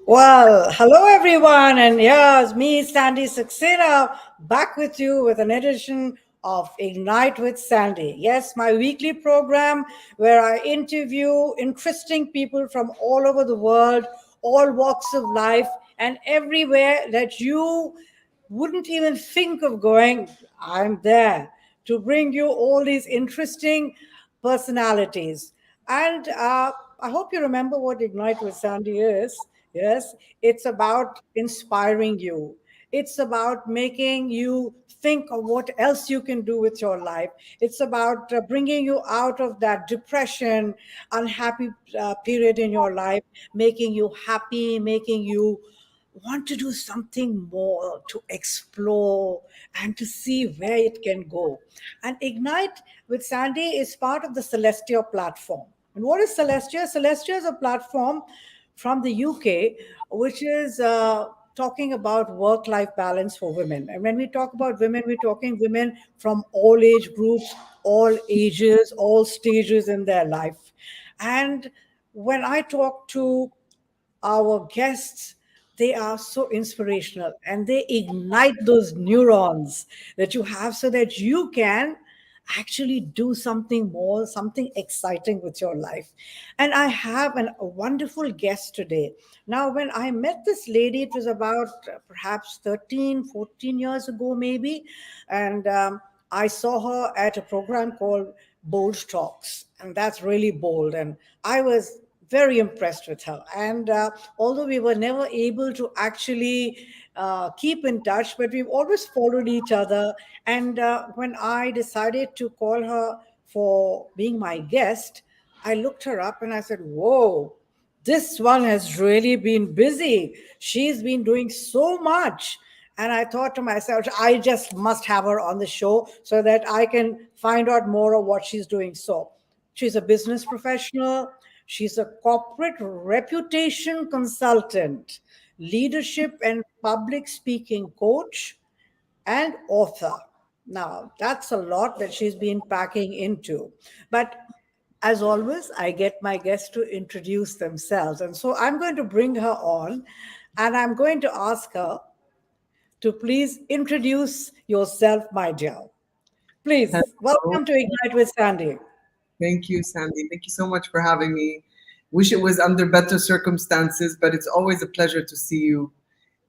Well, hello everyone, and here's me, Sandy Saxena, back with you with an edition of Ignite with Sandy. Yes, my weekly program where I interview interesting people from all over the world, all walks of life, and everywhere that you wouldn't even think of going. I'm there to bring you all these interesting personalities. And I hope you remember what Ignite with Sandy is. Yes, it's about inspiring you. It's about making you think of what else you can do with your life. It's about bringing you out of that depression, unhappy period in your life, making you happy, making you want to do something more, to explore and to see where it can go. And Ignite with Sandy is part of the Celestia platform. And what is Celestia? Celestia is a platform from the UK, which is talking about work life balance for women. And when we talk about women, we're talking women from all age groups, all ages, all stages in their life. And when I talk to our guests, they are so inspirational and they ignite those neurons that you have so that you can actually do something more, something exciting with your life. And I have a wonderful guest today. Now, when I met this lady, it was about perhaps 13, 14 years ago, maybe. And I saw her at a program called Bold Talks. And that's really bold. And I was very impressed with her. And although we were never able to actually keep in touch, but we've always followed each other. And when I decided to call her for being my guest, I looked her up and I said, whoa, this one has really been busy. She's been doing so much. And I thought to myself, I just must have her on the show so that I can find out more of what she's doing. So she's a business professional. She's a corporate reputation consultant, leadership and public speaking coach, and author. Now, that's a lot that she's been packing into. But as always, I get my guests to introduce themselves. And so I'm going to bring her on and I'm going to ask her to please introduce yourself, my dear. Please, Hello. welcome to Ignite with Sandy. Thank you, Sandy. Thank you so much for having me. Wish it was under better circumstances, but it's always a pleasure to see you.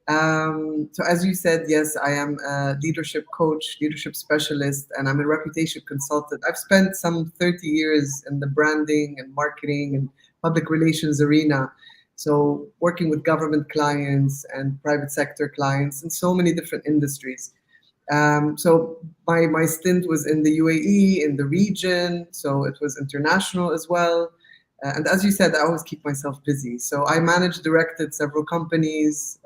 So, as you said, yes, I am a leadership coach, leadership specialist, and I'm a reputation consultant. I've spent some 30 years in the branding and marketing and public relations arena. So, working with government clients and private sector clients in so many different industries. So my stint was in the UAE, in the region, so it was international as well. And as you said, I always keep myself busy. So I managed, directed several companies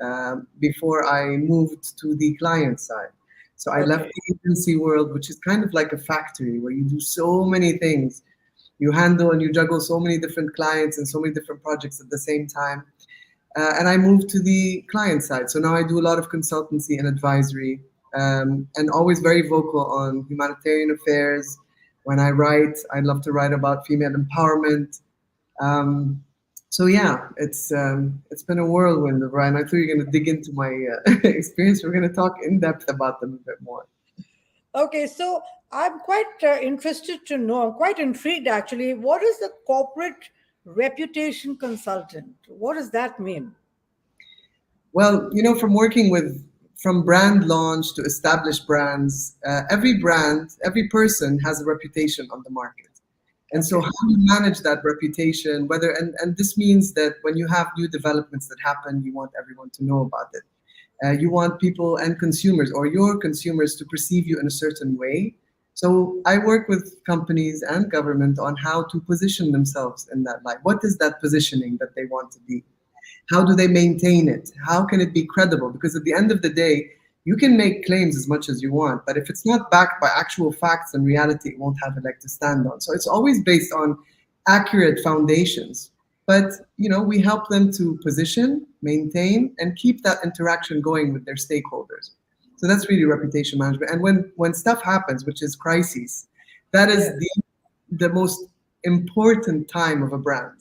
before I moved to the client side. So I left Okay. the agency world, which is kind of like a factory where you do so many things. You handle and you juggle so many different clients and so many different projects at the same time. And I moved to the client side. So now I do a lot of consultancy and advisory, and always very vocal on humanitarian affairs. When I write, I love to write about female empowerment. Um, so yeah, it's been a whirlwind, Brian. I thought you were going to dig into my experience. We're going to talk in depth about them a bit more. Okay, so I'm quite interested to know, I'm quite intrigued actually. What is the corporate reputation consultant? What does that mean? Well, from working with from brand launch to established brands, every brand, every person has a reputation on the market. And so Okay. how you manage that reputation, whether and this means that when you have new developments that happen, you want everyone to know about it. You want people and consumers or your consumers to perceive you in a certain way. So I work with companies and government on how to position themselves in that light. What is that positioning that they want to be? How do they maintain it? How can it be credible? Because at the end of the day, you can make claims as much as you want, but if it's not backed by actual facts and reality, it won't have a leg to stand on. So it's always based on accurate foundations. But we help them to position, maintain, and keep that interaction going with their stakeholders. So that's really reputation management. And when stuff happens, which is crises, that is Yes. the most important time of a brand.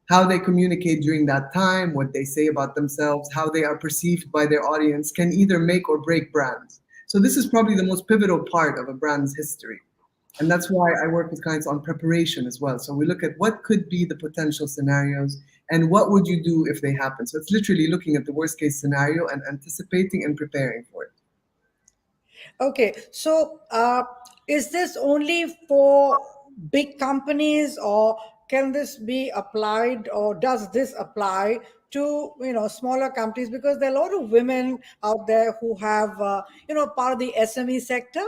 how they communicate during that time, what they say about themselves, how they are perceived by their audience can either make or break brands. So this is probably the most pivotal part of a brand's history. And that's why I work with clients on preparation as well. So we look at what could be the potential scenarios and what would you do if they happen. So it's literally looking at the worst case scenario and anticipating and preparing for it. Okay, so is this only for big companies, or can this be applied, or does this apply to smaller companies? Because there are a lot of women out there who have part of the SME sector,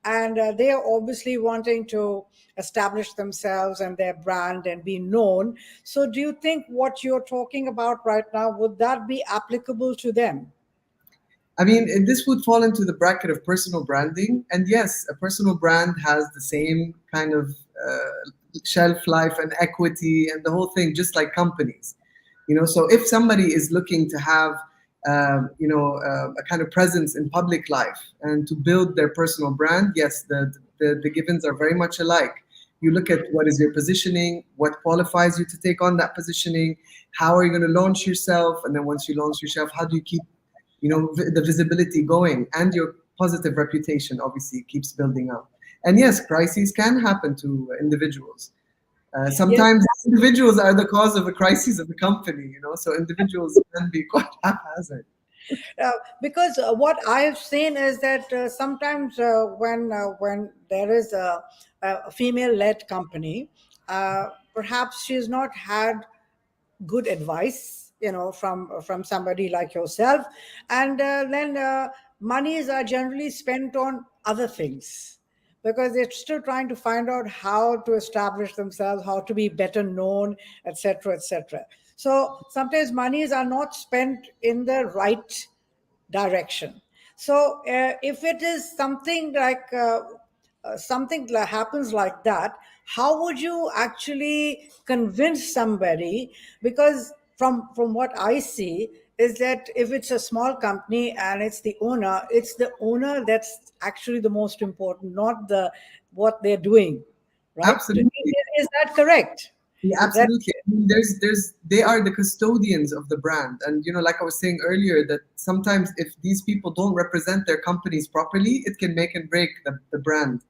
and they are obviously wanting to establish themselves and their brand and be known. So, do you think what you're talking about right now, would that be applicable to them? I mean, this would fall into the bracket of personal branding. And yes, a personal brand has the same kind of shelf life and equity and the whole thing, just like companies. So if somebody is looking to have, a kind of presence in public life and to build their personal brand, yes, the givens are very much alike. You look at what is your positioning, what qualifies you to take on that positioning, how are you going to launch yourself, and then once you launch yourself, how do you keep the visibility going, and your positive reputation obviously keeps building up. And yes, crises can happen to individuals. Yes. Sometimes individuals are the cause of a crisis of a company, so individuals can be quite haphazard. Because what I have seen is that sometimes when there is a female-led company, perhaps she's not had good advice, from somebody like yourself, and then monies are generally spent on other things because they're still trying to find out how to establish themselves, how to be better known, etc., etc. So sometimes monies are not spent in the right direction. So if it is something like something that happens like that, how would you actually convince somebody? Because from what I see is that if it's a small company and it's the owner that's actually the most important, not the what they're doing, right? Absolutely. Is that correct? Yeah, Is that absolutely. I mean, they are the custodians of the brand, and like I was saying earlier, that sometimes if these people don't represent their companies properly, it can make and break the brand.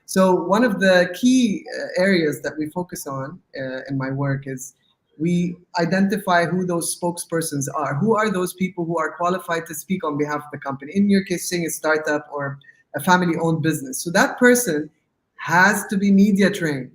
So one of the key areas that we focus on in my work is we identify who those spokespersons are. Who are those people who are qualified to speak on behalf of the company? In your case, saying a startup or a family-owned business. So that person has to be media trained.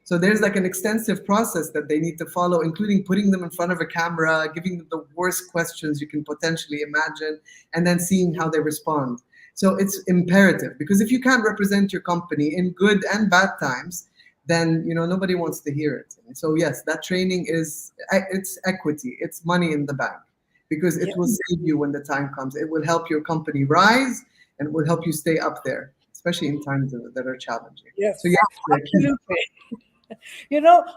So there's like an extensive process that they need to follow, including putting them in front of a camera, giving them the worst questions you can potentially imagine, and then seeing how they respond. So it's imperative, because if you can't represent your company in good and bad times, then nobody wants to hear it. So yes, that training it's equity, it's money in the bank, because it yeah, will save you when the time comes. It will help your company rise, and it will help you stay up there, especially in times that are challenging. So yes, yes, the key. absolutely.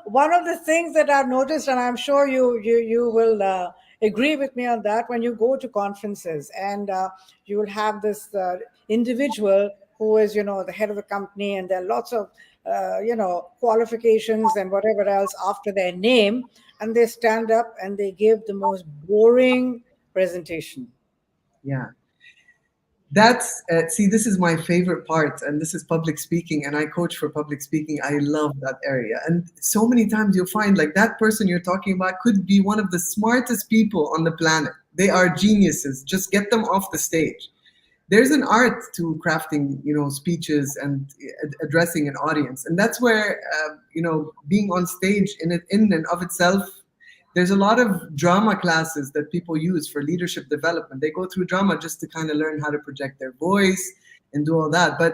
One of the things that I've noticed, and I'm sure you will agree with me on that, when you go to conferences and you will have this individual who is, the head of the company, and there are lots of, qualifications and whatever else after their name, and they stand up and they give the most boring presentation. Yeah. That's see, this is my favorite part, and this is public speaking, and I coach for public speaking. I love that area, and so many times you'll find like that person you're talking about could be one of the smartest people on the planet. They are geniuses. Just get them off the stage. There's an art to crafting, speeches and addressing an audience, and that's where being on stage in and of itself. There's a lot of drama classes that people use for leadership development. They go through drama just to kind of learn how to project their voice and do all that. But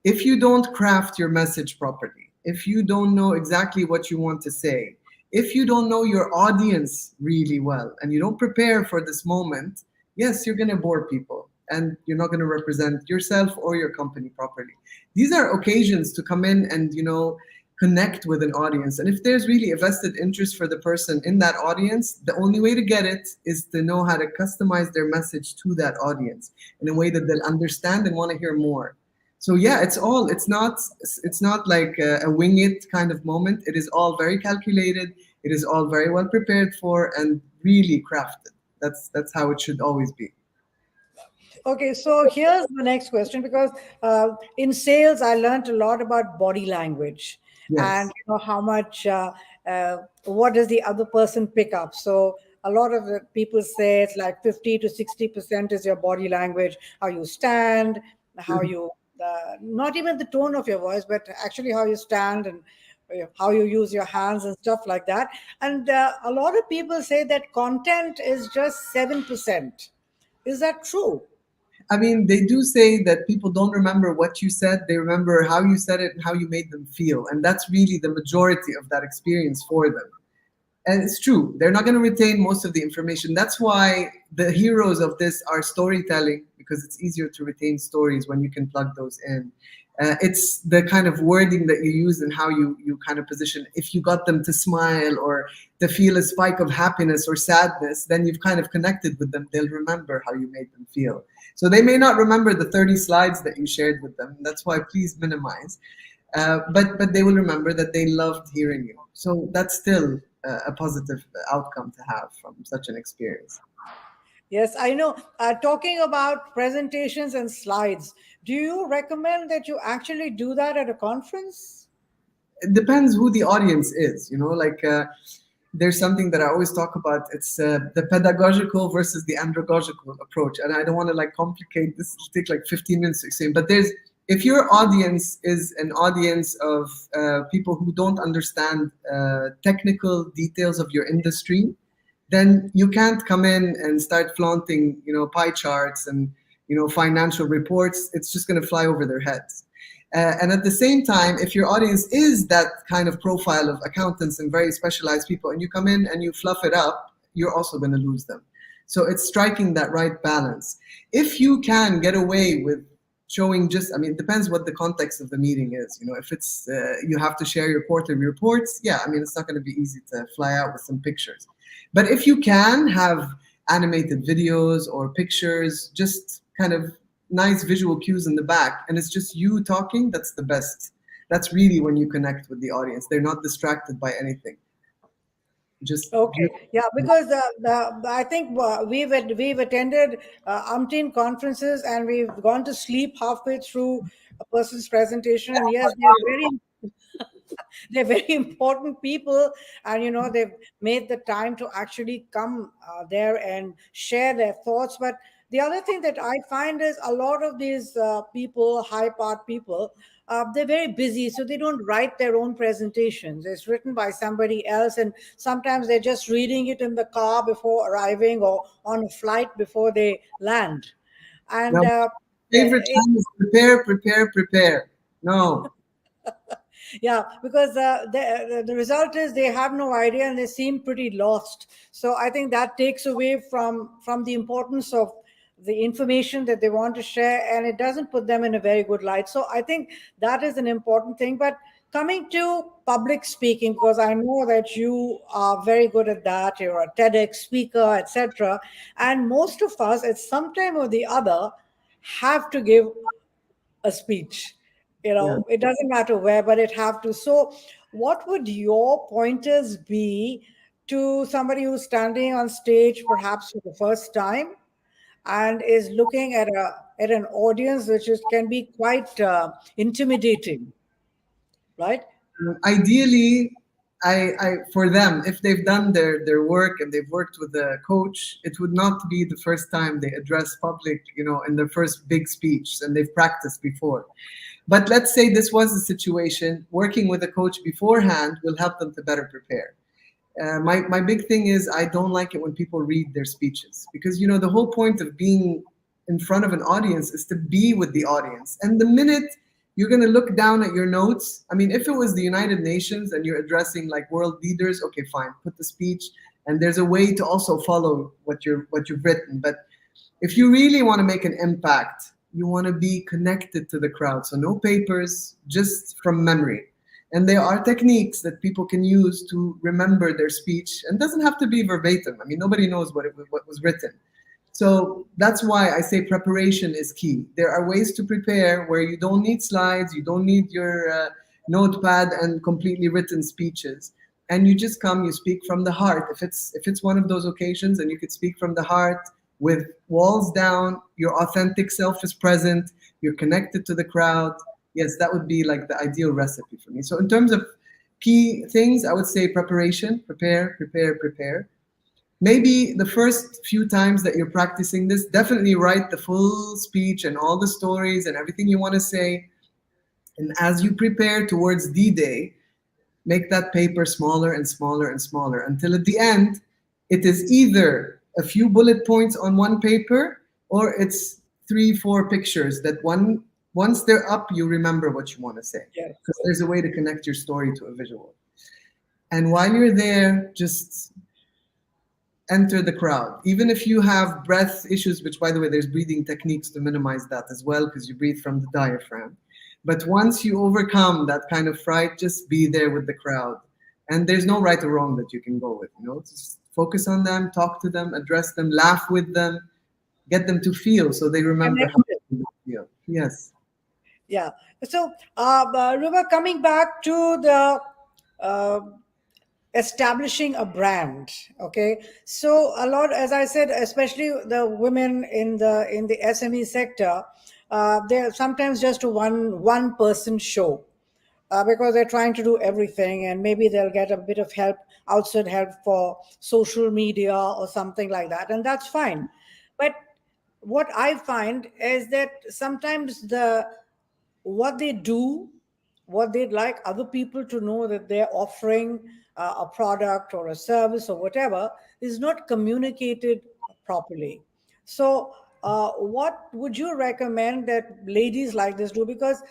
if you don't craft your message properly, if you don't know exactly what you want to say, if you don't know your audience really well, and you don't prepare for this moment, yes, you're going to bore people, and you're not going to represent yourself or your company properly. These are occasions to come in and connect with an audience. And if there's really a vested interest for the person in that audience, the only way to get it is to know how to customize their message to that audience in a way that they'll understand and want to hear more. So yeah, it's not like a wing it kind of moment. It is all very calculated, It is all very well prepared for and really crafted. That's how it should always be. Okay, so here's the next question because in sales, I learned a lot about body language and Yes. how much, what does the other person pick up. So a lot of the people say it's like 50 to 60% is your body language, how you stand, how Mhm. you, not even the tone of your voice, but actually how you stand and how you use your hands and stuff like that. And a lot of people say that content is just 7%. Is that true? I mean, they do say that people don't remember what you said, they remember how you said it and how you made them feel. And that's really the majority of that experience for them. And it's true, they're not going to retain most of the information. That's why the heroes of this are storytelling, because it's easier to retain stories when you can plug those in. It's the kind of wording that you use and how you kind of position. If you got them to smile or to feel a spike of happiness or sadness, then you've kind of connected with them. They'll remember how you made them feel. So they may not remember the 30 slides that you shared with them. That's why please minimize. But they will remember that they loved hearing you. So that's still a positive outcome to have from such an experience. Yes, I know. Talking about presentations and slides, do you recommend that you actually do that at a conference? It depends who the audience is, like there's something that I always talk about. It's the pedagogical versus the andragogical approach, and I don't want to like complicate this. It'll take like 15 minutes to explain, but there's, if your audience is an audience of people who don't understand technical details of your industry, then you can't come in and start flaunting, pie charts and, financial reports. It's just going to fly over their heads. And at the same time, if your audience is that kind of profile of accountants and very specialized people, and you come in and you fluff it up, you're also going to lose them. So it's striking that right balance. If you can get away with showing just, I mean, it depends what the context of the meeting is. If it's you have to share your quarterly reports, yeah, I mean, it's not going to be easy to fly out with some pictures. But if you can have animated videos or pictures, just kind of nice visual cues in the back, and it's just you talking, that's the best. That's really when you connect with the audience. They're not distracted by anything. Just Okay, yeah, because I think we've attended umpteen conferences and we've gone to sleep halfway through a person's presentation, and yes, they're very important people, and they've made the time to actually come there and share their thoughts. But the other thing that I find is a lot of these people, high part people, they're very busy, so they don't write their own presentations. It's written by somebody else, and sometimes they're just reading it in the car before arriving or on a flight before they land. And now, favorite it, time is prepare, prepare, prepare. No. yeah, because the result is they have no idea and they seem pretty lost. So I think that takes away from the importance of the information that they want to share, and it doesn't put them in a very good light. So I think that is an important thing. But coming to public speaking, because I know that you are very good at that, you're a TEDx speaker, etc., and most of us at some time or the other have to give a speech. Yeah. It doesn't matter where, but it have to. So what would your pointers be to somebody who's standing on stage perhaps for the first time and is looking at an audience which can be quite intimidating, right? Ideally, for them, if they've done their work and they've worked with a coach, it would not be the first time they address public, in their first big speech, and they've practiced before. But let's say this was the situation, working with a coach beforehand will help them to better prepare. My big thing is I don't like it when people read their speeches, because the whole point of being in front of an audience is to be with the audience. And the minute you're going to look down at your notes, I mean, if it was the United Nations and you're addressing like world leaders, okay, fine, put the speech, and there's a way to also follow what you've written. But if you really want to make an impact, you want to be connected to the crowd. So no papers, just from memory. And there are techniques that people can use to remember their speech, and it doesn't have to be verbatim. I mean, nobody knows what was written. So that's why I say preparation is key. There are ways to prepare where you don't need slides, you don't need your notepad and completely written speeches. and you just come, you speak from the heart. If it's one of those occasions and you could speak from the heart with walls down, your authentic self is present, you're connected to the crowd. Yes, that would be like the ideal recipe for me. So in terms of key things, I would say preparation, prepare, prepare, prepare. Maybe the first few times that you're practicing this, definitely write the full speech and all the stories and everything you want to say. And as you prepare towards D-Day, make that paper smaller and smaller and smaller until at the end, it is either a few bullet points on one paper or it's three, four pictures that once they're up, you remember what you want to say. Yes. Because there's a way to connect your story to a visual. And while you're there, just enter the crowd. Even if you have breath issues, which by the way, there's breathing techniques to minimize that as well, because you breathe from the diaphragm. But once you overcome that kind of fright, just be there with the crowd. And there's no right or wrong that you can go with, just focus on them, talk to them, address them, laugh with them, get them to feel so they remember how Connected. they feel. Yes. Yeah. So, Ruba, coming back to the uh, establishing a brand. Okay, so a lot, as I said, especially the women in the SME sector, they're sometimes just a one person show, because they're trying to do everything, and maybe they'll get a bit of help, outside help for social media or something like that, and that's fine. But what I find is that sometimes the what they do, what they'd like other people to know that they're offering a product or a service or whatever, is not communicated properly. So, what would you recommend that ladies like this do? Because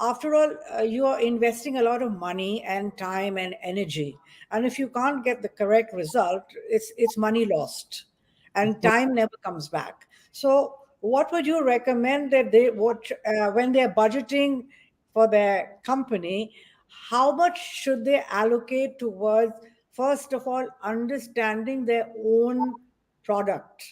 after all, you are investing a lot of money and time and energy, and if you can't get the correct result, it's money lost and time never comes back. So, what would you recommend that they what when they're budgeting for their company? How much should they allocate towards, first of all, understanding their own product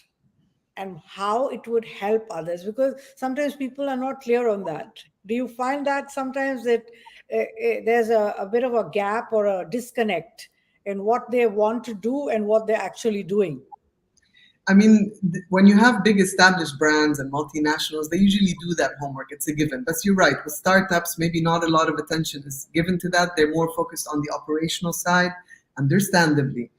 and how it would help others? Because sometimes people are not clear on that. Do you find that sometimes that there's a bit of a gap or a disconnect in what they want to do and what they're actually doing? I mean, when you have big established brands and multinationals, they usually do that homework. It's a given. But you're right. With startups, maybe not a lot of attention is given to that. They're more focused on the operational side, understandably.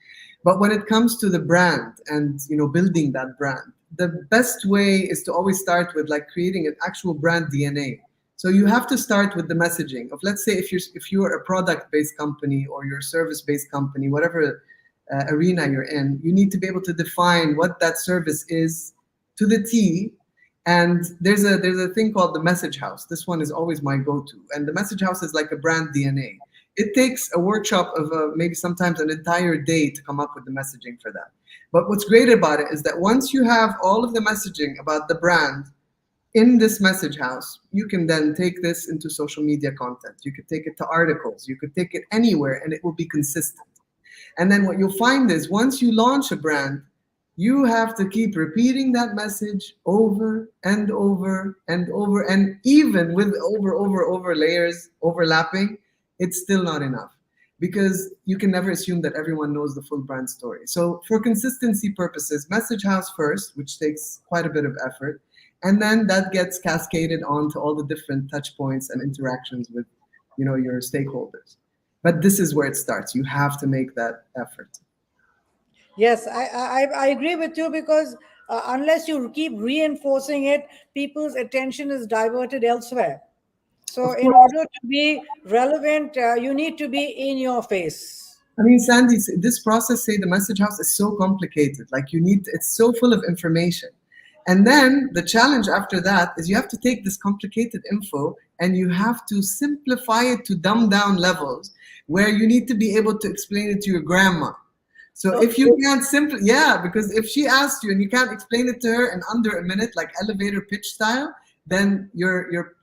But when it comes to the brand and building that brand, the best way is to always start with like creating an actual brand DNA. So you have to start with the messaging of, let's say, if you're a product-based company or you're a service-based company, whatever arena you're in, you need to be able to define what that service is to the T. And there's a thing called the message house. This one is always my go-to. And the message house is like a brand DNA. It takes a workshop of maybe sometimes an entire day to come up with the messaging for that. But what's great about it is that once you have all of the messaging about the brand in this message house, you can then take this into social media content. You could take it to articles. You could take it anywhere, and it will be consistent. And then what you'll find is once you launch a brand, you have to keep repeating that message over and over and over. And even with over layers overlapping, it's still not enough because you can never assume that everyone knows the full brand story. So for consistency purposes, message house first, which takes quite a bit of effort. And then that gets cascaded onto all the different touch points and interactions with your stakeholders. But this is where it starts. You have to make that effort. Yes, I agree with you, because unless you keep reinforcing it, people's attention is diverted elsewhere. So, Of in course, order to be relevant, you need to be in your face. I mean, Sandy, this process, say the message house, is so complicated. Like it's so full of information. And then the challenge after that is you have to take this complicated info and you have to simplify it to dumbed down levels where you need to be able to explain it to your grandma. So if you can't simply, yeah, because if she asks you and you can't explain it to her in under a minute, like elevator pitch style, then your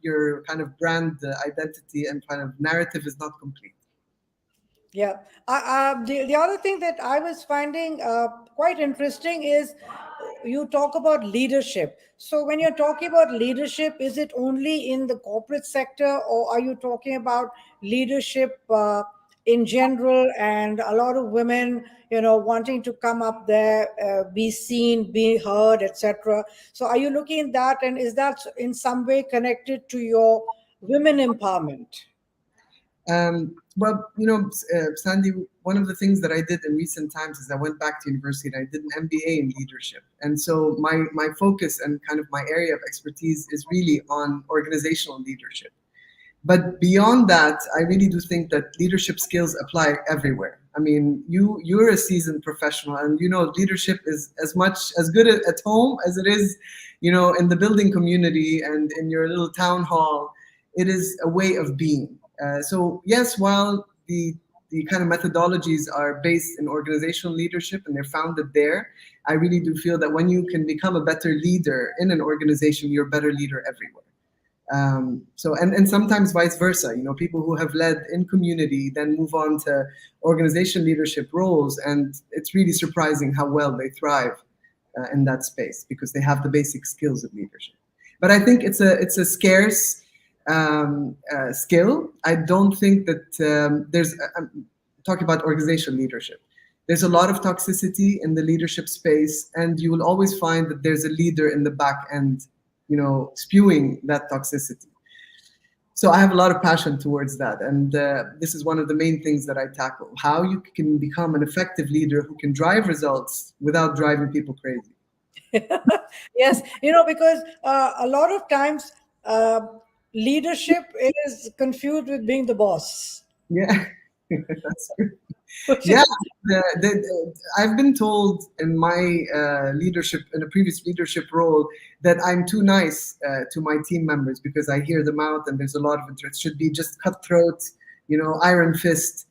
kind of brand identity and kind of narrative is not complete. Yeah. The other thing that I was finding quite interesting is you talk about leadership. So, when you're talking about leadership, is it only in the corporate sector, or are you talking about leadership in general, and a lot of women, wanting to come up there, be seen, be heard, etc. So are you looking at that, and is that in some way connected to your women empowerment? Well, Sandy, one of the things that I did in recent times is I went back to university and I did an MBA in leadership. And so my focus and kind of my area of expertise is really on organizational leadership. But beyond that, I really do think that leadership skills apply everywhere. I mean, you're a seasoned professional, and leadership is as much as good at home as it is, in the building community and in your little town hall. It is a way of being. So yes, while the kind of methodologies are based in organizational leadership and they're founded there, I really do feel that when you can become a better leader in an organization, you're a better leader everywhere. And sometimes vice versa. People who have led in community then move on to organization leadership roles, and it's really surprising how well they thrive in that space because they have the basic skills of leadership. But I think it's a scarce skill. I don't think that I'm talking about organizational leadership. There's a lot of toxicity in the leadership space, and you will always find that there's a leader in the back end, spewing that toxicity. So I have a lot of passion towards that, and this is one of the main things that I tackle: how you can become an effective leader who can drive results without driving people crazy. Yes, because a lot of times leadership is confused with being the boss. Yeah, that's true. Which Yeah, is I've been told in my in a previous leadership role, that I'm too nice to my team members because I hear them out and there's a lot of interest. Should be just cutthroat, iron fist.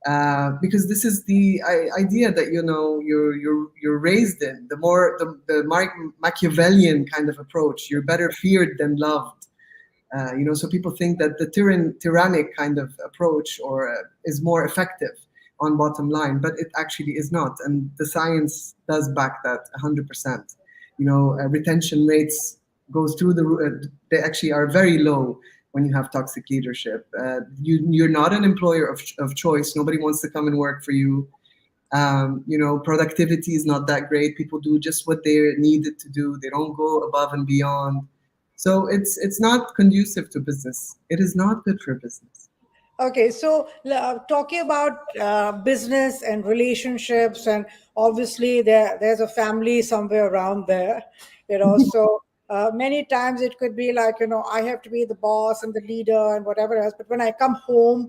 Because this is the idea that you're raised in. The more the Machiavellian kind of approach, you're better feared than loved. So people think that the tyrannic kind of approach is more effective on bottom line, but it actually is not. And the science does back that 100%. Retention rates goes through they actually are very low when you have toxic leadership. You're not an employer of choice. Nobody wants to come and work for you. Productivity is not that great. People do just what they're needed to do. They don't go above and beyond. So it's not conducive to business. It is not good for business. okay. So talking about business and relationships, and obviously there's a family somewhere around there, So many times it could be like, I have to be the boss and the leader and whatever else. But when I come home,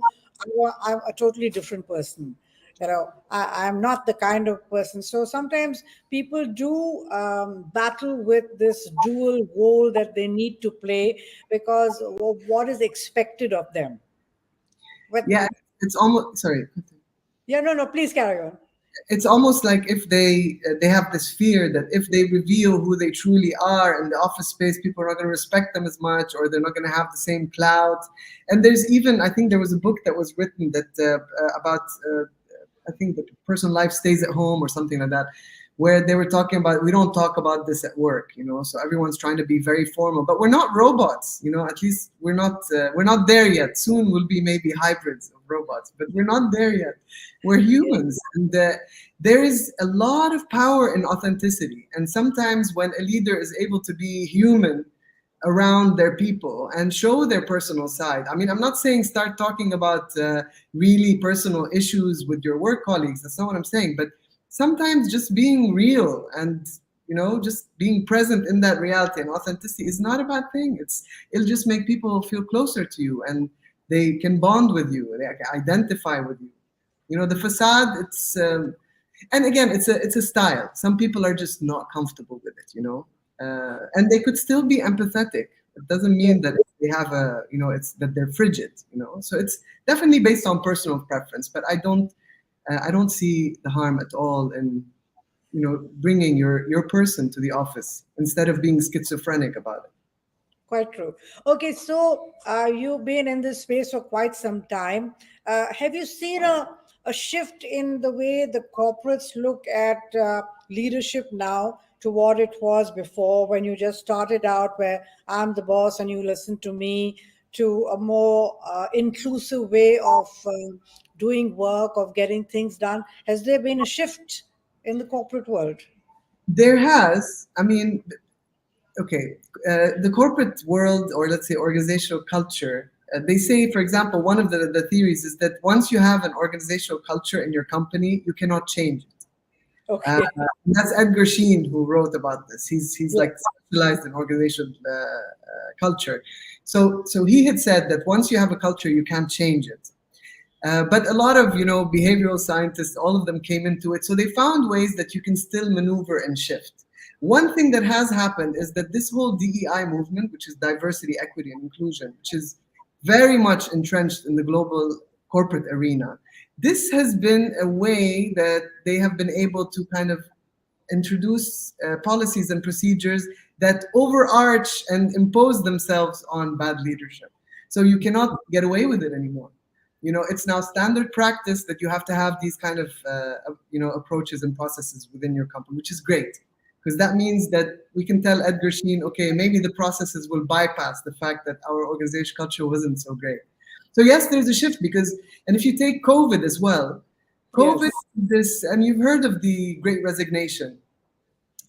I'm a totally different person. I'm not the kind of person. So sometimes people do battle with this dual role that they need to play because of what is expected of them. But Yeah, it's almost sorry. yeah, no, no, please carry on. It's almost like if they have this fear that if they reveal who they truly are in the office space, people are not going to respect them as much, or they're not going to have the same clout. And there's even, I think there was a book that was written that about I think the personal life stays at home or something like that, where they were talking about, we don't talk about this at work, so everyone's trying to be very formal, but we're not robots, at least we're not there yet. Soon we'll be maybe hybrids of robots, but we're not there yet. We're humans, and there is a lot of power in authenticity. And sometimes when a leader is able to be human around their people and show their personal side. I mean, I'm not saying start talking about really personal issues with your work colleagues. That's not what I'm saying. But sometimes just being real and just being present in that reality and authenticity is not a bad thing. It'll just make people feel closer to you, and they can bond with you. They can identify with you. The facade. And again, it's a style. Some people are just not comfortable with it. And they could still be empathetic. It doesn't mean that they have it's that they're frigid. So it's definitely based on personal preference. But I don't see the harm at all in bringing your person to the office instead of being schizophrenic about it. Quite true. Okay, so you've been in this space for quite some time. Have you seen a shift in the way the corporates look at leadership now to what it was before when you just started out, where I'm the boss and you listen to me? to a more inclusive way of doing work, of getting things done? Has there been a shift in the corporate world? There has, I mean, okay, the corporate world, or let's say organizational culture, they say, for example, one of the theories is that once you have an organizational culture in your company, you cannot change it. Okay. That's Edgar Sheen who wrote about this. He's Yeah. like specialized in organizational culture. So he had said that once you have a culture, you can't change it. But a lot of behavioral scientists, all of them came into it. So they found ways that you can still maneuver and shift. One thing that has happened is that this whole DEI movement, which is diversity, equity, and inclusion, which is very much entrenched in the global corporate arena, this has been a way that they have been able to kind of introduce policies and procedures that overarch and impose themselves on bad leadership. So you cannot get away with it anymore. It's now standard practice that you have to have these kind of approaches and processes within your company, which is great, because that means that we can tell Edgar Sheen, okay, maybe the processes will bypass the fact that our organization culture wasn't so great. So yes, there's a shift because, and if you take COVID as well, COVID, Yes. and you've heard of the Great Resignation.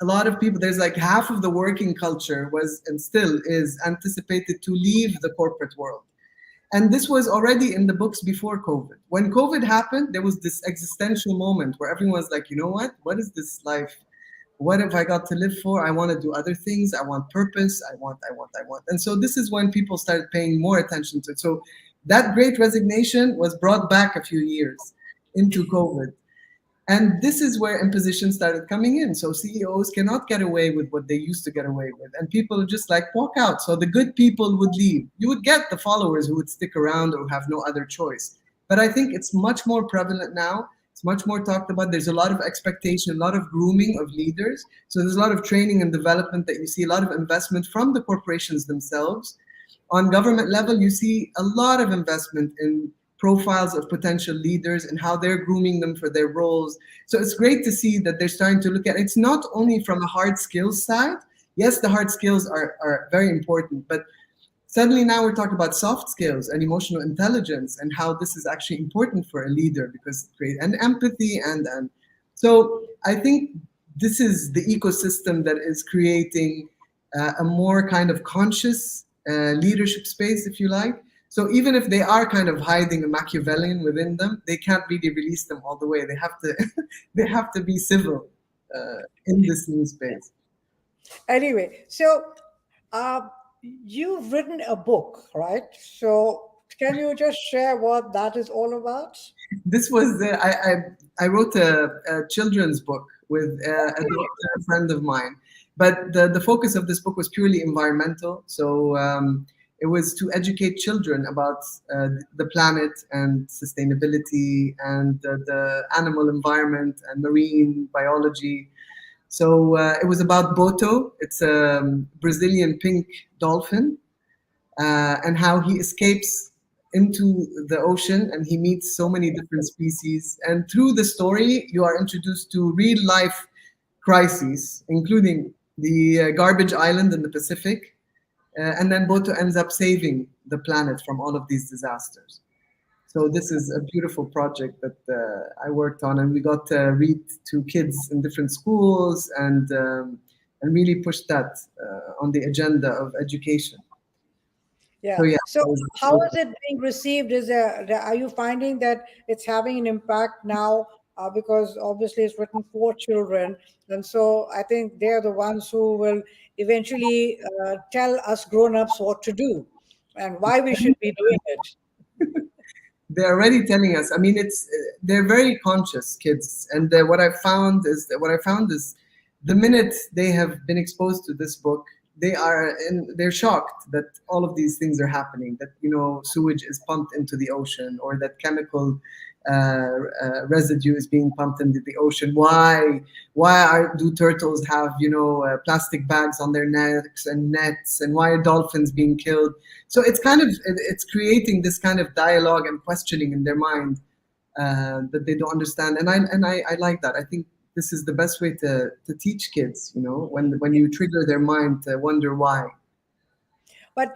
A lot of people, there's like half of the working culture was and still is anticipated to leave the corporate world. And this was already in the books before COVID. When COVID happened, there was this existential moment where everyone's like, you know what? What is this life? What have I got to live for? I want to do other things. I want purpose. I want. And so this is when people started paying more attention to it. So that great resignation was brought back a few years into COVID. And this is where imposition started coming in. So CEOs cannot get away with what they used to get away with. And people just like walk out. So the good people would leave. You would get the followers who would stick around or have no other choice. But I think it's much more prevalent now. It's much more talked about. There's a lot of expectation, a lot of grooming of leaders. So there's a lot of training and development that you see, a lot of investment from the corporations themselves. On government level, you see a lot of investment in profiles of potential leaders and how they're grooming them for their roles. So it's great to see that they're starting to look at it's not only from a hard skills side. Yes, the hard skills are very important, but suddenly now we're talking about soft skills and emotional intelligence and how this is actually important for a leader because great and empathy and so I think this is the ecosystem that is creating a more kind of conscious leadership space, if you like. So even if they are kind of hiding a Machiavellian within them, they can't really release them all the way. They have to, they have to be civil in this new space. Anyway, so uh, you've written a book, right? So can you just share what that is all about? This was I wrote a children's book with a doctor friend of mine, but the focus of this book was purely environmental. So it was to educate children about the planet and sustainability and the animal environment and marine biology. So it was about Boto. It's a Brazilian pink dolphin and how he escapes into the ocean and he meets so many different species. And through the story, you are introduced to real life crises, including the garbage island in the Pacific. And then Boto ends up saving the planet from all of these disasters. So this is a beautiful project that I worked on, and we got to read to kids in different schools and really push that on the agenda of education. Yeah. So yeah, So how is it being received? Are you finding that it's having an impact now? Because obviously it's written for children, and so I think they're the ones who will eventually tell us grown-ups what to do and why we should be doing it. they're already telling us. I mean, it's they're very conscious kids, and what I found is the minute they have been exposed to this book, they're shocked that all of these things are happening. That sewage is pumped into the ocean, or that chemical residue is being pumped into the ocean. Do turtles have plastic bags on their necks and nets, and why are dolphins being killed? So it's creating this kind of dialogue and questioning in their mind that they don't understand, and I like that. I think this is the best way to teach kids, when you trigger their mind to wonder why. But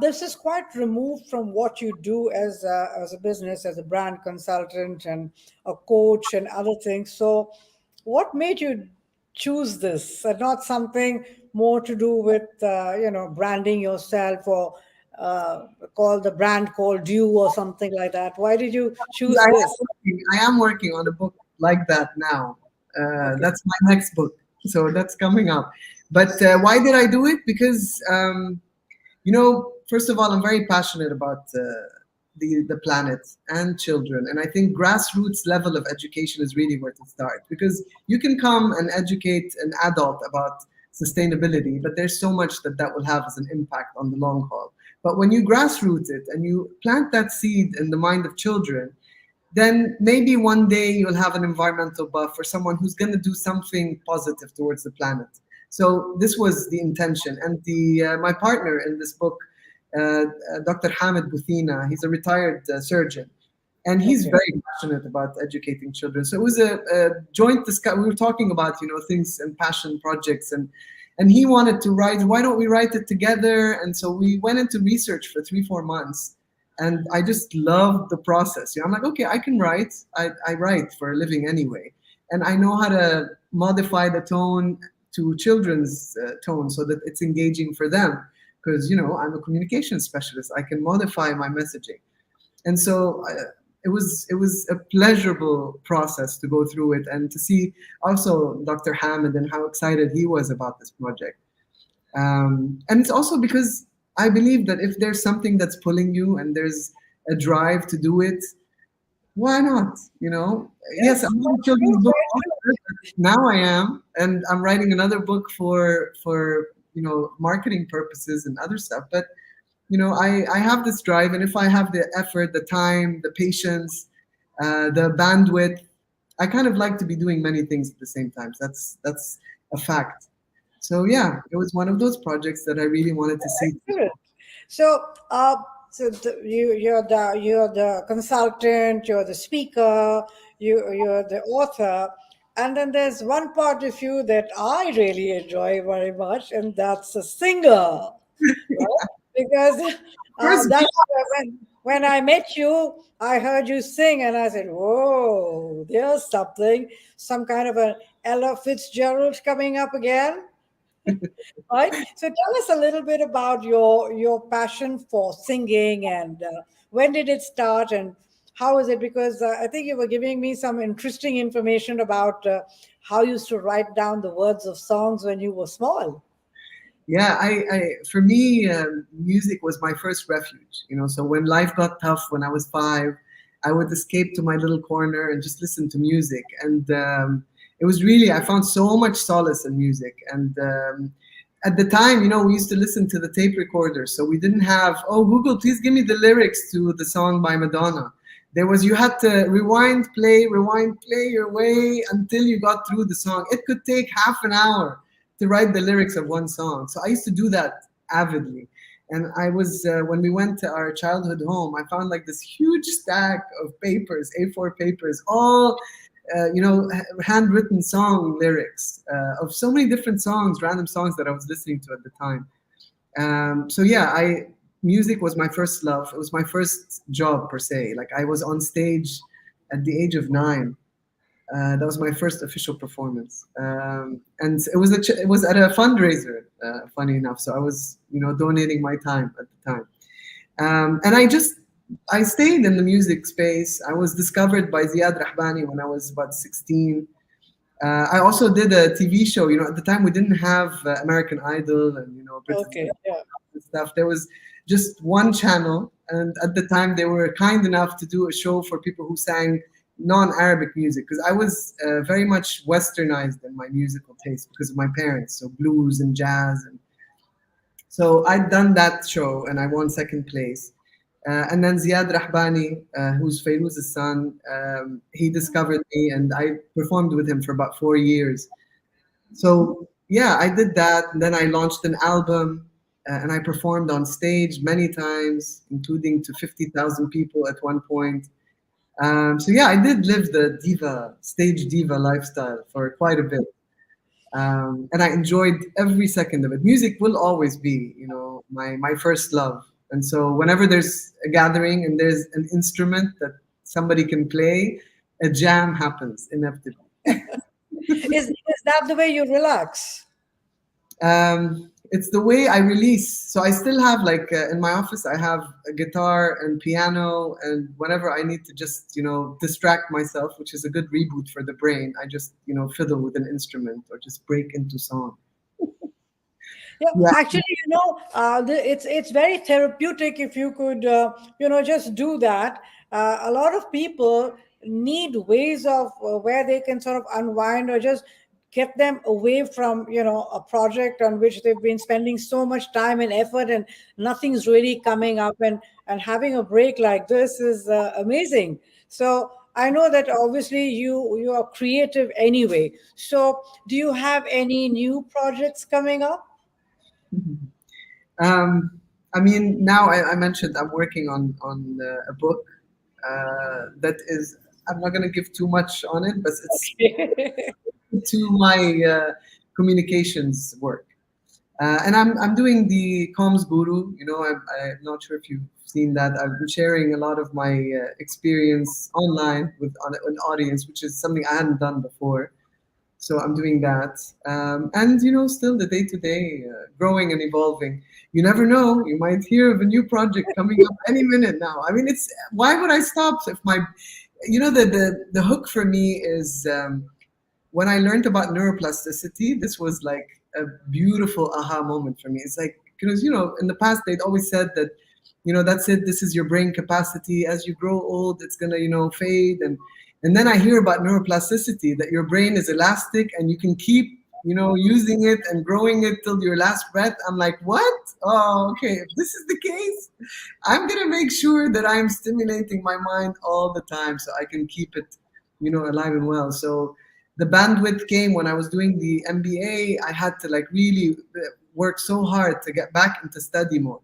this is quite removed from what you do as a business, as a brand consultant and a coach and other things. So, what made you choose this and not something more to do with branding yourself or call the brand called you or something like that? Why did you choose this? I am working on a book like that now. Okay. That's my next book, so that's coming up. But why did I do it? Because first of all, I'm very passionate about the planet and children, and I think grassroots level of education is really where to start, because you can come and educate an adult about sustainability, but there's so much that will have as an impact on the long haul. But when you grassroots it and you plant that seed in the mind of children, then maybe one day you'll have an environmental buff or someone who's going to do something positive towards the planet. So this was the intention. And the my partner in this book, Dr. Hamid Buthina, he's a retired surgeon, and he's Okay. very passionate about educating children. So it was a joint discussion. We were talking about things and passion projects, and he wanted to write. Why don't we write it together? And so we went into research for 3-4 months, and I just loved the process. I'm like, okay, I can write. I write for a living anyway, and I know how to modify the tone to children's tone so that it's engaging for them. Because I'm a communication specialist, I can modify my messaging, and so it was a pleasurable process to go through it and to see also Dr. Hamid and how excited he was about this project. And it's also because I believe that if there's something that's pulling you and there's a drive to do it, why not? Yes, Yes, I'm not a that's true. children's book Very true. author, but now I am, and I'm writing another book for marketing purposes and other stuff. But I have this drive, and if I have the effort, the time, the patience, the bandwidth, I kind of like to be doing many things at the same time. So that's a fact. So yeah, it was one of those projects that I really wanted to see. Excellent. So, you're the consultant, you're the speaker, you're the author, and then there's one part of you that I really enjoy very much, and that's a singer, right? Because First, that's when I met you, I heard you sing, and I said, "Whoa, there's something, some kind of an Ella Fitzgerald coming up again." Right. So tell us a little bit about your passion for singing and when did it start and how is it? Because I think you were giving me some interesting information about how you used to write down the words of songs when you were small. yeah, for me, music was my first refuge. So when life got tough, when I was 5, I would escape to my little corner and just listen to music. And it was really, I found so much solace in music. And at the time, we used to listen to the tape recorder. So we didn't have, oh, Google, please give me the lyrics to the song by Madonna. There was, you had to rewind, play your way until you got through the song. It could take half an hour to write the lyrics of one song. So I used to do that avidly. And I was, when we went to our childhood home, I found like this huge stack of papers, A4 papers, all handwritten song lyrics of so many different songs, random songs that I was listening to at the time. So yeah, music was my first love. It was my first job per se. Like I was on stage at the age of 9. That was my first official performance, and it was at a fundraiser. Funny enough, so I was donating my time at the time, and I stayed in the music space. I was discovered by Ziad Rahbani when I was about 16. I also did a TV show. At the time we didn't have American Idol and Britain's Okay. Got Yeah. Talent and stuff. There was just one channel, and at the time they were kind enough to do a show for people who sang non-Arabic music, because I was very much westernized in my musical taste because of my parents, so blues and jazz, and so I'd done that show and I won second place. And then Ziad Rahbani, who's Fairuz's son, he discovered me and I performed with him for about 4 years. So yeah, I did that. And then I launched an album, and I performed on stage many times, including to 50,000 people at one point. So yeah, I did live the stage diva lifestyle for quite a bit. And I enjoyed every second of it. Music will always be, my first love. And so whenever there's a gathering and there's an instrument that somebody can play, a jam happens inevitably. Is that the way you relax? It's the way I release. So I still have like in my office, I have a guitar and piano, and whenever I need to just distract myself, which is a good reboot for the brain, I just fiddle with an instrument or just break into song. Yeah, Yeah. actually, it's very therapeutic if you could, just do that. A lot of people need ways of where they can sort of unwind or just get them away from, a project on which they've been spending so much time and effort, and nothing's really coming up. And having a break like this is amazing. So I know that obviously you are creative anyway. So do you have any new projects coming up? Um, I mean, now I mentioned I'm working on a book that is. I'm not going to give too much on it, but it's Okay. to my communications work. And I'm doing the comms guru. I'm not sure if you've seen that. I've been sharing a lot of my experience online with an audience, which is something I hadn't done before. So I'm doing that, and still the day to day, growing and evolving. You never know; you might hear of a new project coming up any minute now. I mean, it's why would I stop if the hook for me is. When I learned about neuroplasticity, this was like a beautiful aha moment for me. It's like, because, in the past, they'd always said that, that's it, this is your brain capacity. As you grow old, it's going to, fade. And then I hear about neuroplasticity, that your brain is elastic and you can keep, using it and growing it till your last breath. I'm like, what? Oh, okay. If this is the case, I'm going to make sure that I'm stimulating my mind all the time so I can keep it, alive and well. So, the bandwidth came when I was doing the MBA. I had to like really work so hard to get back into study mode.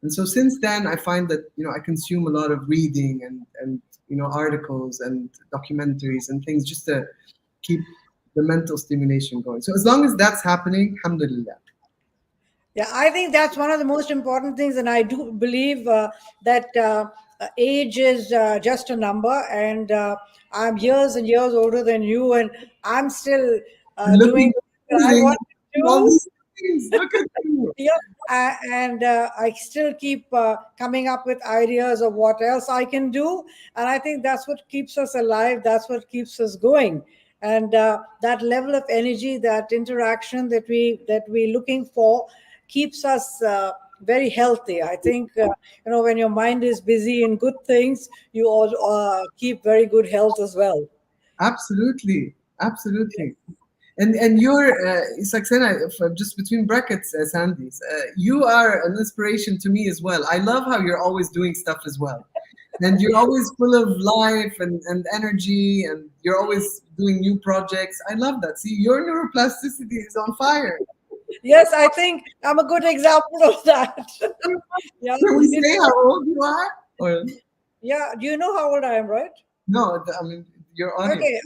And so since then, I find that I consume a lot of reading and articles and documentaries and things just to keep the mental stimulation going. So as long as that's happening, alhamdulillah. Yeah, I think that's one of the most important things, and I do believe that age is just a number, and I'm years and years older than you, and I'm still And doing looking what I amazing, want to all do. these things. Look at you. Yeah, and I still keep coming up with ideas of what else I can do, and I think that's what keeps us alive. That's what keeps us going, and that level of energy, that interaction that we looking for, keeps us very healthy. I think when your mind is busy in good things, you all keep very good health as well. Absolutely, absolutely. And you're Saxena, just between brackets, Sandy's. You are an inspiration to me as well. I love how you're always doing stuff as well, and you're always full of life and energy, and you're always doing new projects. I love that. See, your neuroplasticity is on fire. Yes, I think I'm a good example of that. Yeah, Can we it, say how old you are? Or yeah. Do you know how old I am, right? no? I mean, your audience. Okay.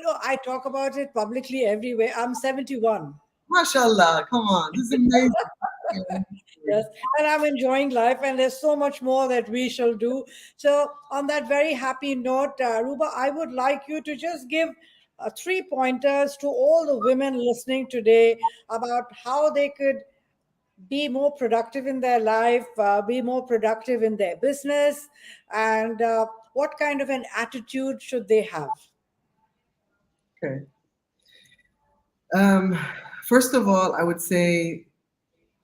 No, I talk about it publicly everywhere. I'm 71. Mashallah, come on, this is amazing. Yes, and I'm enjoying life, and there's so much more that we shall do. So, on that very happy note, Ruba, I would like you to just give three pointers to all the women listening today about how they could be more productive in their life, be more productive in their business, and what kind of an attitude should they have? Okay. Um, First of all, I would say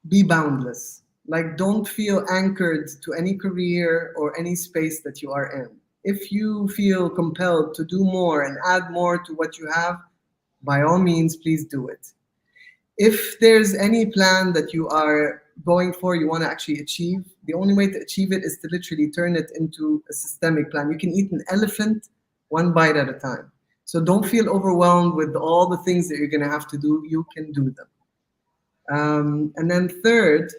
be boundless. Like, don't feel anchored to any career or any space that you are in. If you feel compelled to do more and add more to what you have, by all means, please do it. If there's any plan that you are going for, you want to actually achieve, the only way to achieve it is to literally turn it into a systemic plan. You can eat an elephant one bite at a time. So don't feel overwhelmed with all the things that you're going to have to do. You can do them. And then third,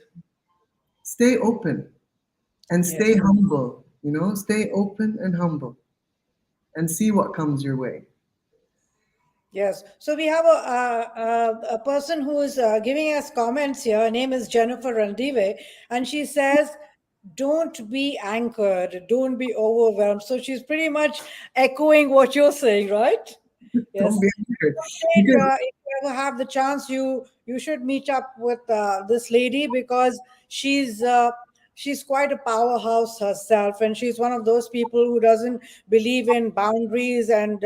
stay open and Yes. stay humble. Stay open and humble and see what comes your way. Yes. So we have a person who is giving us comments here. Her name is Jennifer Randive, and she says, "Don't be anchored. Don't be overwhelmed." So she's pretty much echoing what you're saying, right? Don't Yes. be anchored. Stage, Because if you ever have the chance, you should meet up with this lady, because she's quite a powerhouse herself, and she's one of those people who doesn't believe in boundaries and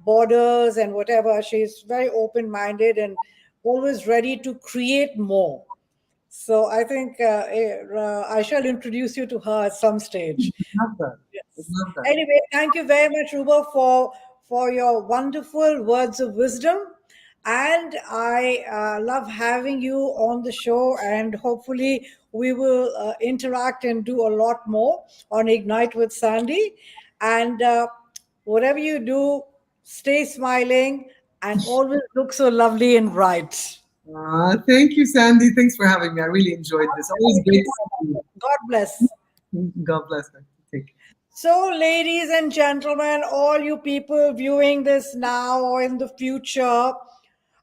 borders and whatever. She's very open minded and always ready to create more. So I think I shall introduce you to her at some stage. I love that. I Yes. love that. Anyway, thank you very much, Ruba, for your wonderful words of wisdom. And I love having you on the show. And hopefully, we will interact and do a lot more on Ignite with Sandy. And whatever you do, stay smiling and always look so lovely and bright. Thank you, Sandy. Thanks for having me. I really enjoyed this. Always great to see God bless. you. God bless. Man. Take care. So, ladies and gentlemen, all you people viewing this now or in the future,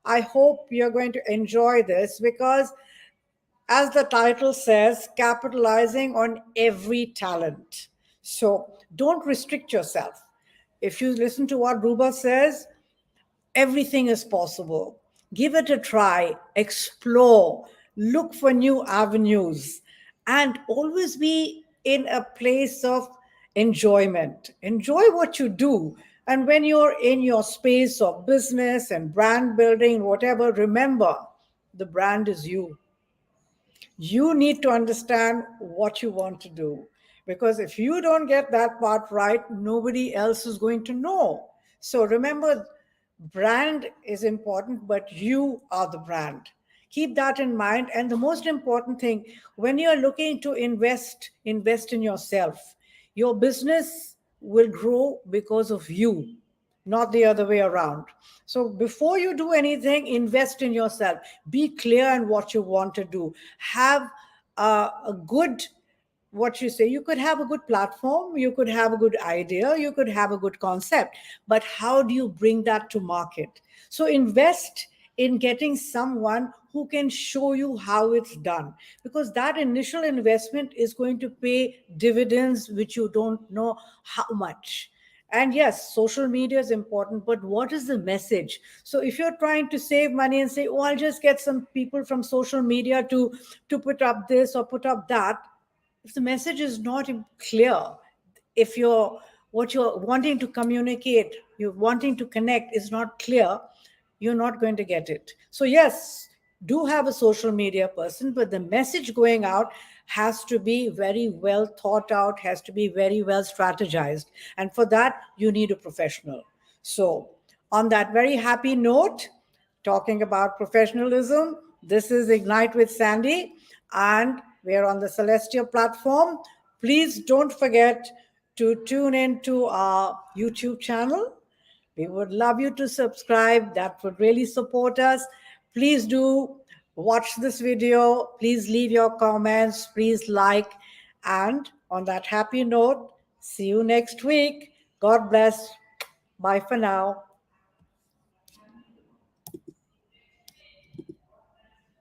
I hope you're going to enjoy this, because, as the title says, capitalizing on every talent. So, don't restrict yourself. If you listen to what Ruba says, everything is possible. Give it a try, explore, look for new avenues, and always be in a place of enjoyment. Enjoy what you do. And when you're in your space of business and brand building, whatever, remember, the brand is you. You need to understand what you want to do, because if you don't get that part right, nobody else is going to know. So remember, brand is important, but you are the brand. Keep that in mind. And the most important thing, when you're looking to invest in yourself. Your business will grow because of you, not the other way around. So before you do anything, invest in yourself. Be clear on what you want to do. Have a good, what you say, you could have a good platform, you could have a good idea, you could have a good concept, but how do you bring that to market? So invest in getting someone who can show you how it's done, because that initial investment is going to pay dividends which you don't know how much. And yes, social media is important, but what is the message? So if you're trying to save money and say, oh, I'll just get some people from social media to put up this or put up that, if the message is not clear, if you're, what you're wanting to communicate, you're wanting to connect is not clear, you're not going to get it. So yes, do have a social media person, but the message going out has to be very well thought out, has to be very well strategized, and for that you need a professional. So on that very happy note, talking about professionalism, this is Ignite with Sandy, and we are on the Celestial platform. Please don't forget to tune in to our YouTube channel. We would love you to subscribe. That would really support us. Please do watch this video. Please leave your comments. Please like. And on that happy note, see you next week. God bless. Bye for now.